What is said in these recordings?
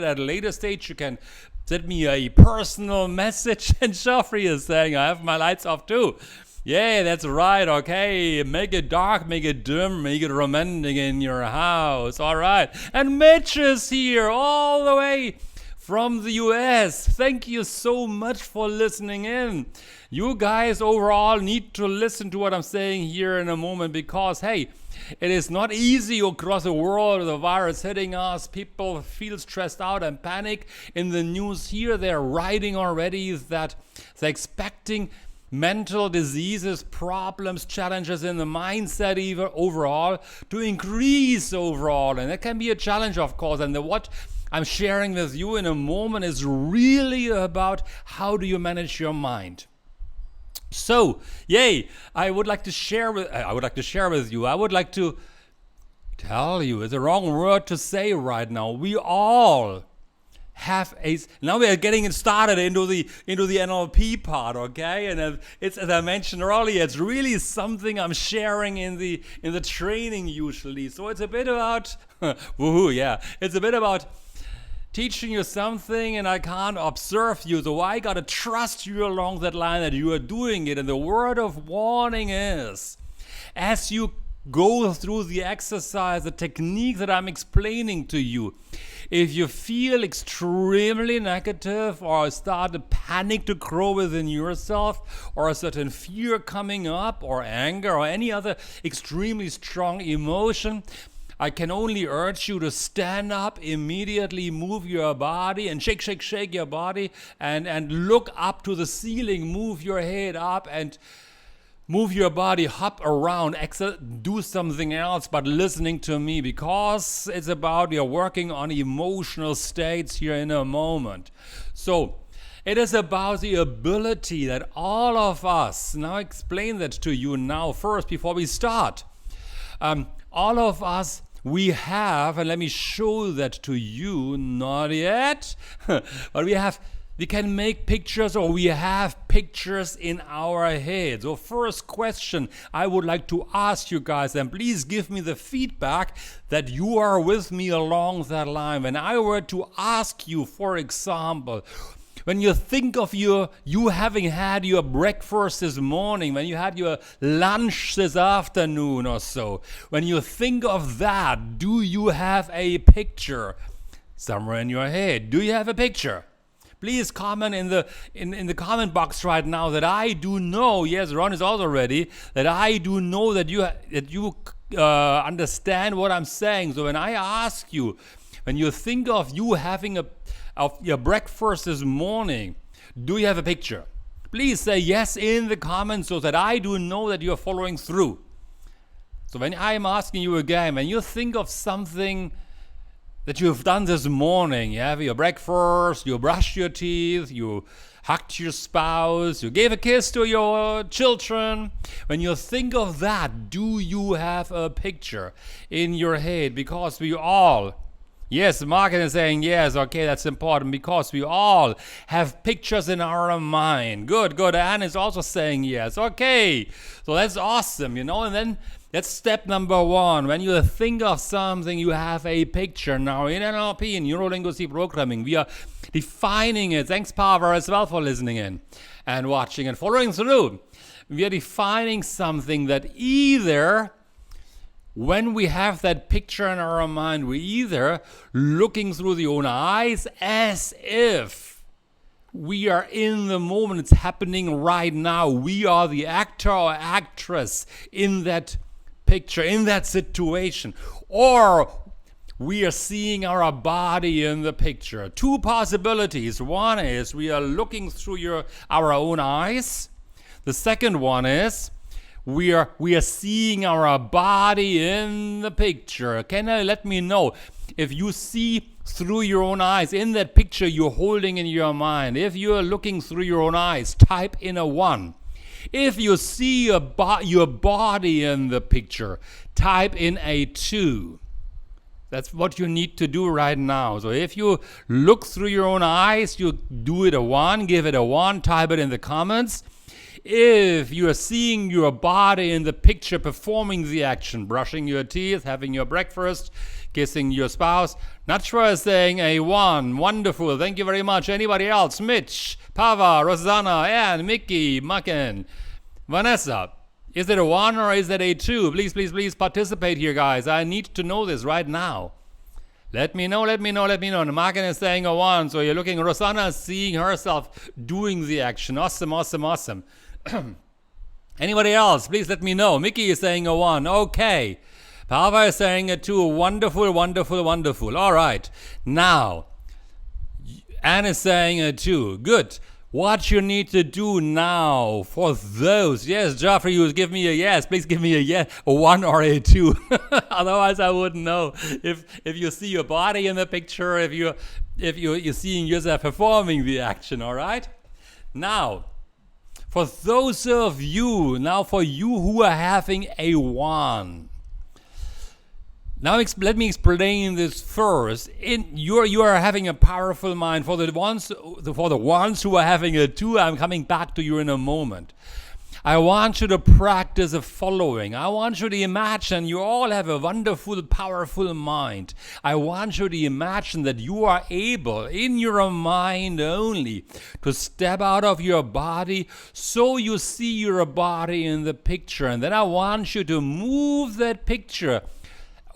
At a later stage, you can send me a personal message. And Joffrey is saying, I have my lights off too. Yeah, that's right. Okay, make it dark, make it dim, make it romantic in your house. All right. And Mitch is here all the way from the US. Thank you so much for listening in. You guys overall need to listen to what I'm saying here in a moment because, hey, it is not easy across the world with the virus hitting us. People feel stressed out and panic. In the news here, they're writing already that they're expecting mental diseases, problems, challenges in the mindset even overall to increase overall. And that can be a challenge, of course. And what I'm sharing with you in a moment is really about how do you manage your mind. So, I would like to share with you. I would like to tell you, it's the wrong word to say right now. We all have now we are getting it started into the NLP part, okay? And it's, as I mentioned earlier, it's really something I'm sharing in the training usually. So it's a bit about it's a bit about teaching you something, and I can't observe you, so I gotta trust you along that line that you are doing it. And the word of warning is, as you go through the exercise, the technique that I'm explaining to you, if you feel extremely negative or start a panic to grow within yourself, or a certain fear coming up, or anger, or any other extremely strong emotion, I can only urge you to stand up immediately, move your body, and shake your body, and look up to the ceiling, move your head up, and move your body, hop around, do something else, but listening to me, because it's about you're working on emotional states here in a moment. So it is about the ability that all of us, now I explain that to you now first before we start. All of us, we have, and let me show that to you, not yet, but we can make pictures, or we have pictures in our head. So first question I would like to ask you guys, and please give me the feedback that you are with me along that line. When I were to ask you, for example, when you think of you having had your breakfast this morning, when you had your lunch this afternoon or so, when you think of that, do you have a picture somewhere in your head? Do you have a picture? Please comment in the comment box right now that I do know. Yes, Ron is also ready. That I do know that you understand what I'm saying. So when I ask you, when you think of you having of your breakfast this morning, do you have a picture? Please say yes in the comments so that I do know that you are following through. So when I'm asking you again, when you think of something that you have done this morning, you have your breakfast, you brushed your teeth, you hugged your spouse, you gave a kiss to your children. When you think of that, do you have a picture in your head? Because we all, yes, Martin is saying yes, okay, that's important, because we all have pictures in our mind. Good. Anne is also saying yes. Okay, so that's awesome, and then that's step number one. When you think of something, you have a picture. Now, in NLP, in Neuro-Linguistic Programming, we are defining it. Thanks, Pavel, as well, for listening in and watching and following through. We are defining something that either, when we have that picture in our mind, we either looking through the own eyes as if we are in the moment, it's happening right now. We are the actor or actress in that picture, in that situation, or we are seeing our body in the picture. Two possibilities. One is we are looking through our own eyes. The second one is we are seeing our body in the picture. Can you let me know if you see through your own eyes in that picture you're holding in your mind? If you're looking through your own eyes, type in a 1. If you see your body in the picture, type in a 2. That's what you need to do right now. So if you look through your own eyes, you do it a 1, give it a 1, type it in the comments. If you are seeing your body in the picture performing the action, brushing your teeth, having your breakfast, kissing your spouse. Nachra is saying a 1. Wonderful. Thank you very much. Anybody else? Mitch, Pava, Rosanna, Ann, Mickey, Macken, Vanessa. Is it a 1 or is it a 2? Please, please, please participate here, guys. I need to know this right now. Let me know. And Macken is saying a 1. So you're looking, Rosanna is seeing herself doing the action. Awesome. Anybody else? Please let me know. Mickey is saying a 1. Okay. Pava is saying a 2. Wonderful. All right. Now, Anne is saying a 2. Good. What you need to do now for those. Yes, Joffrey, you give me a yes. Please give me a yes, a 1 or a 2. Otherwise, I wouldn't know if you see your body in the picture, if you're seeing yourself performing the action. All right. Now, for those of you, for you who are having a 1. Now let me explain this first. You are having a powerful mind. For the ones who are having a 2, I'm coming back to you in a moment. I want you to practice the following. I want you to imagine you all have a wonderful, powerful mind. I want you to imagine that you are able, in your mind only, to step out of your body so you see your body in the picture. And then I want you to move that picture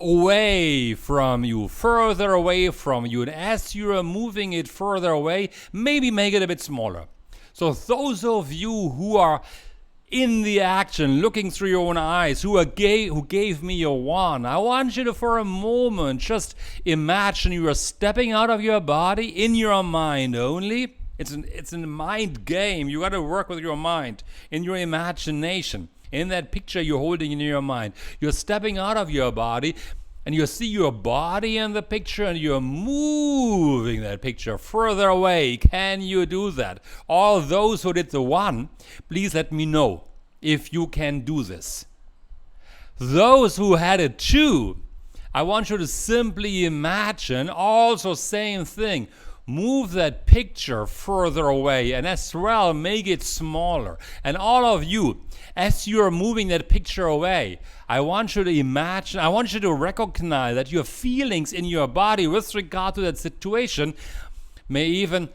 away from you, further away from you. And as you are moving it further away, maybe make it a bit smaller. So those of you who are in the action, looking through your own eyes, who gave me a 1, I want you to, for a moment, just imagine you are stepping out of your body in your mind only. It's a mind game. You got to work with your mind, in your imagination. In that picture you're holding in your mind, you're stepping out of your body and you see your body in the picture and you're moving that picture further away. Can you do that? All those who did the 1, please let me know if you can do this. Those who had a 2, I want you to simply imagine also same thing. Move that picture further away and as well make it smaller. And all of you, as you're moving that picture away, I want you to imagine, I want you to recognize that your feelings in your body with regard to that situation may even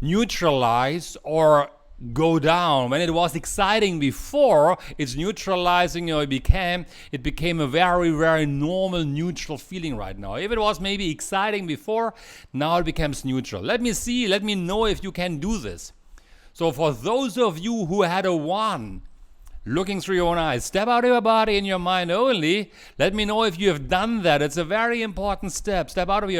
neutralize or go down. When it was exciting before, it's neutralizing, it became a very, very normal, neutral feeling right now. If it was maybe exciting before, now it becomes neutral. Let me know if you can do this. So for those of you who had a 1, looking through your own eyes, step out of your body in your mind only. Let me know if you have done that. It's a very important step. Step out of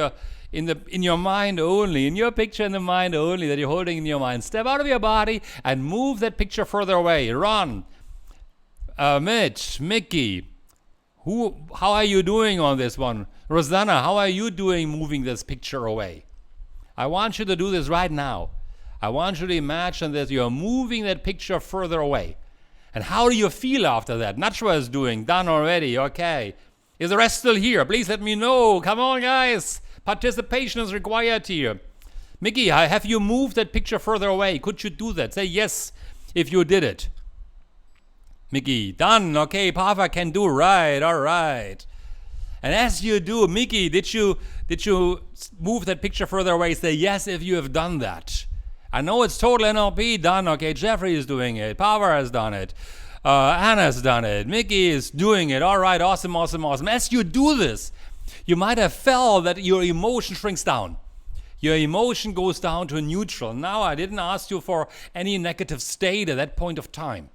in your mind only, in your picture in the mind only that you're holding in your mind. Step out of your body and move that picture further away. Ron, Mitch, Mickey, how are you doing on this one? Rosanna, how are you doing moving this picture away? I want you to do this right now. I want you to imagine that you're moving that picture further away. And how do you feel after that? Nachra is doing, done already, okay. Is the rest still here? Please let me know. Come on, guys. Participation is required here. Mickey, have you moved that picture further away? Could you do that? Say yes if you did it. Mickey, done. Okay, Pava can do right. All right. And as you do, Mickey, did you move that picture further away? Say yes if you have done that. I know it's total NLP done. Okay, Jeffrey is doing it. Pava has done it. Anna's done it. Mickey is doing it. All right, awesome. As you do this, you might have felt that your emotion shrinks down. Your emotion goes down to neutral. Now, I didn't ask you for any negative state at that point of time.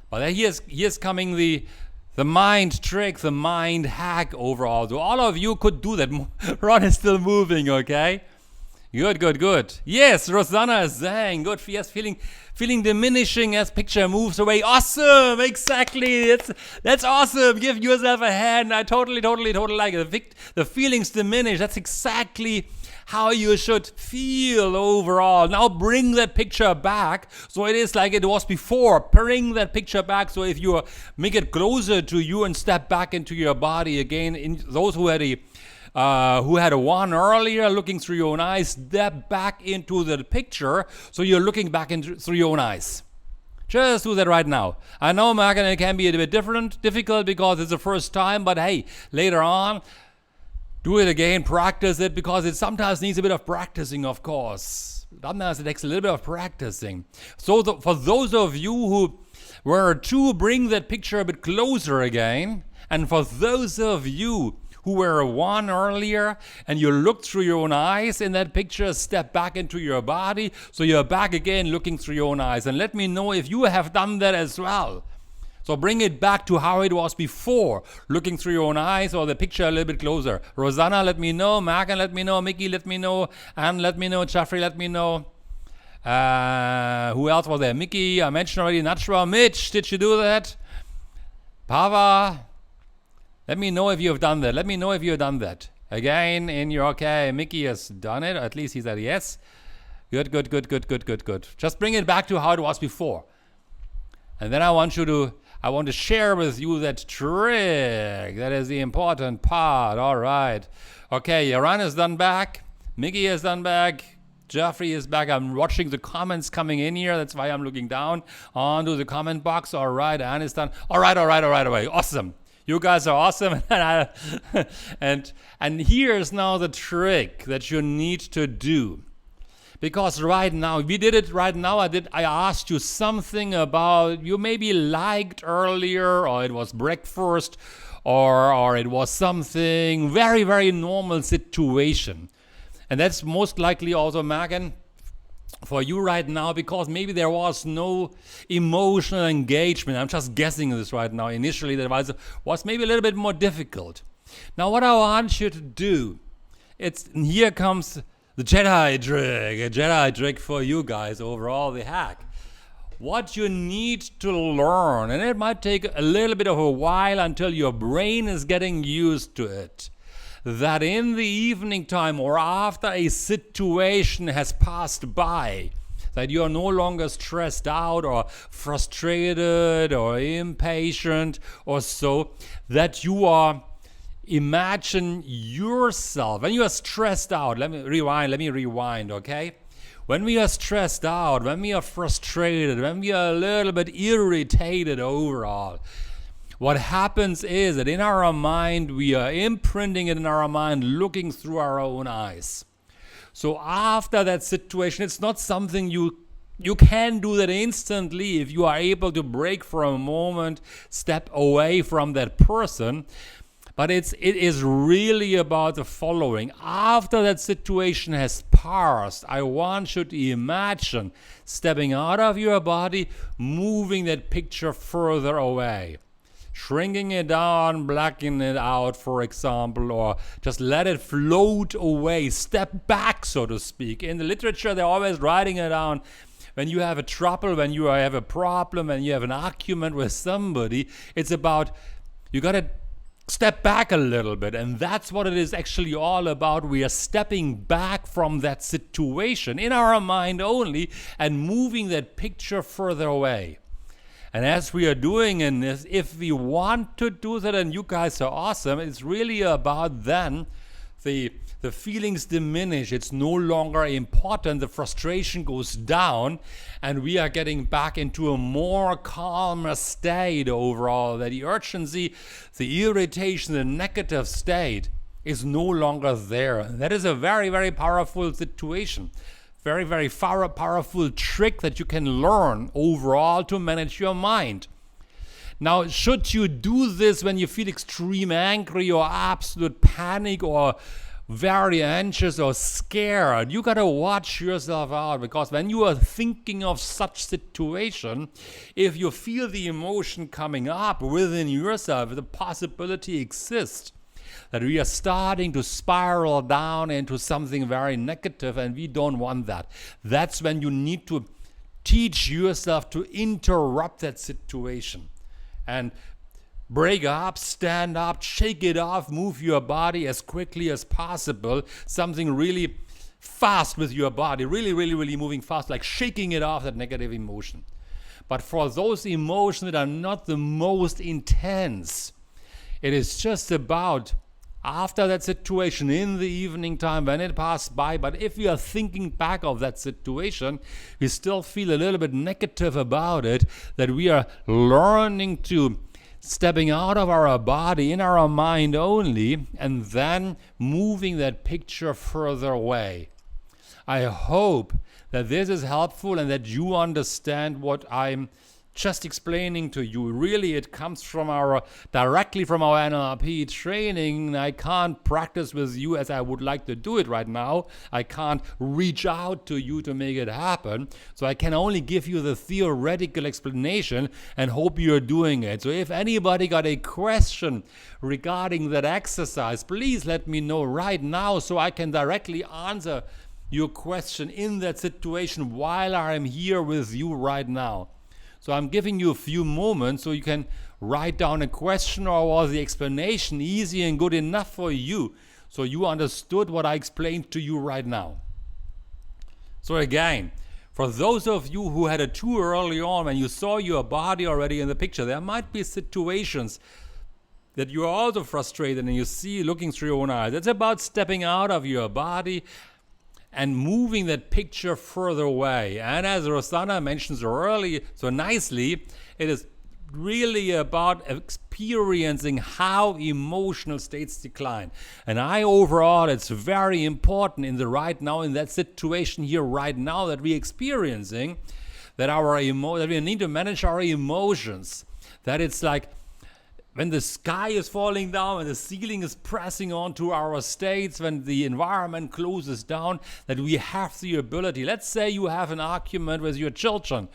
But here's coming the mind trick, the mind hack overall. So all of you could do that. Ron is still moving, okay? Good. Yes, Rosanna is saying, good. Yes, feeling diminishing as picture moves away. Awesome, exactly. That's awesome. Give yourself a hand. I totally like it. The feelings diminish. That's exactly how you should feel overall. Now bring that picture back so it is like it was before. Bring that picture back so if you make it closer to you and step back into your body again. In those who had a 1 earlier, looking through your own eyes, step back into the picture so you're looking back through your own eyes. Just do that right now. I know, it can be a bit difficult because it's the first time, but hey, later on, Do it again, practice it, because it sometimes needs a bit of practicing, of course. Sometimes it takes a little bit of practicing. So for those of you who were to bring that picture a bit closer again, and for those of you who were one earlier and you looked through your own eyes in that picture, step back into your body, so you're back again looking through your own eyes. And let me know if you have done that as well. So bring it back to how it was before, looking through your own eyes, or the picture a little bit closer. Rosanna, let me know. Megan, let me know. Mickey, let me know. Anne, let me know. Jeffrey, let me know. Who else was there? Mickey, I mentioned already. Nachra. Mitch, did you do that? Pava, let me know if you have done that. Let me know if you have done that. Again, in your, okay, Mickey has done it. Or at least he said yes. Good. Just bring it back to how it was before. And then I want to share with you that trick. That is the important part. All right. Okay, Yaran is done back. Mickey is done back. Jeffrey is back. I'm watching the comments coming in here. That's why I'm looking down onto the comment box. All right, Anne is done. All right. Awesome. You guys are awesome. and here's now the trick that you need to do. Because right now, we did it right now. I asked you something about you maybe liked earlier, or it was breakfast, or it was something very, very normal situation. And that's most likely also, Megan, for you right now, because maybe there was no emotional engagement. I'm just guessing this right now. Initially, that was maybe a little bit more difficult. Now, what I want you to do, here comes the Jedi trick, a Jedi trick for you guys overall, the hack. What you need to learn, and it might take a little bit of a while until your brain is getting used to it, that in the evening time or after a situation has passed by, that you are no longer stressed out or frustrated or impatient or so, that you are imagine yourself, when you are stressed out, let me rewind, okay? When we are stressed out, when we are frustrated, when we are a little bit irritated overall, what happens is that in our mind, we are imprinting it in our mind, looking through our own eyes. So after that situation, it's not something you can do that instantly if you are able to break for a moment, step away from that person. But it is really about the following. After that situation has passed, I want you to imagine stepping out of your body, moving that picture further away. Shrinking it down, blacking it out, for example, or just let it float away, step back, so to speak. In the literature, they're always writing it down. When you have a trouble, when you have a problem, when you have an argument with somebody, it's about, you got to step back a little bit, and that's what it is actually all about. We are stepping back from that situation in our mind only and moving that picture further away. And as we are doing in this, if we want to do that, and you guys are awesome, it's really about then the feelings diminish. It's no longer important. The frustration goes down, and we are getting back into a more calmer state overall. That the urgency, the irritation, the negative state is no longer there. That is a very, very powerful situation. Very, very powerful trick that you can learn overall to manage your mind. Now, should you do this when you feel extreme angry or absolute panic or very anxious or scared, you gotta watch yourself out, because when you are thinking of such situation, if you feel the emotion coming up within yourself, the possibility exists that we are starting to spiral down into something very negative, and we don't want that. That's when you need to teach yourself to interrupt that situation and break up, stand up, shake it off, move your body as quickly as possible, something really fast with your body, really, really, really moving fast, like shaking it off, that negative emotion. But for those emotions that are not the most intense, it is just about after that situation in the evening time when it passed by. But if we are thinking back of that situation, we still feel a little bit negative about it, that we are learning to stepping out of our body, in our mind only, and then moving that picture further away. I hope that this is helpful and that you understand what I'm just explaining to you. Really, it comes directly from our NLP training. I can't practice with you as I would like to do it right now. I can't reach out to you to make it happen. So I can only give you the theoretical explanation and hope you're doing it. So if anybody got a question regarding that exercise, please let me know right now so I can directly answer your question in that situation while I'm here with you right now. So I'm giving you a few moments so you can write down a question, or was the explanation easy and good enough for you so you understood what I explained to you right now. So again, for those of you who had it too early on when you saw your body already in the picture, there might be situations that you're also frustrated and you see looking through your own eyes. It's about stepping out of your body and moving that picture further away. And as Rosanna mentioned so nicely, it is really about experiencing how emotional states decline. And overall, it's very important in that situation here right now that we're experiencing, that we need to manage our emotions. That it's like when the sky is falling down, when the ceiling is pressing onto our states, when the environment closes down, that we have the ability. Let's say you have an argument with your children,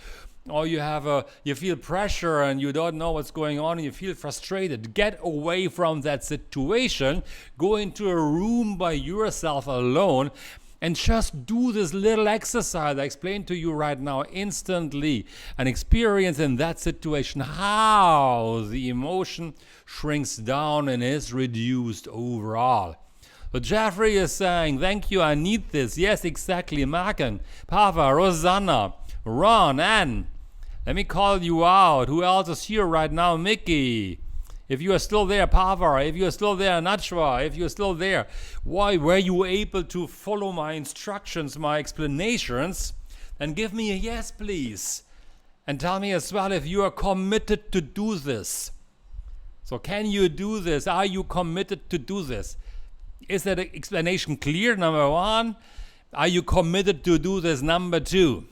or you feel pressure and you don't know what's going on and you feel frustrated. Get away from that situation, go into a room by yourself alone, and just do this little exercise I explained to you right now instantly, and experience in that situation how the emotion shrinks down and is reduced overall. So Jeffrey is saying, thank you, I need this. Yes, exactly. Marken, Pava, Rosanna, Ron, Ann. Let me call you out. Who else is here right now? Mickey. If you are still there, Pavar, if you are still there, Nachwa, if you are still there, why were you able to follow my instructions, my explanations? Then give me a yes, please. And tell me as well if you are committed to do this. So can you do this? Are you committed to do this? Is that explanation clear, number one? Are you committed to do this, number two?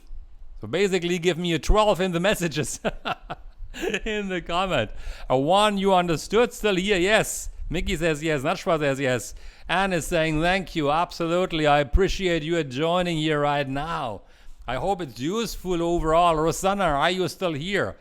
So basically give me a 12 in the messages. In the comment. One, you understood, still here, yes. Mickey says yes, Nashwa says yes. Anne is saying thank you, absolutely. I appreciate you joining here right now. I hope it's useful overall. Rosanna, are you still here?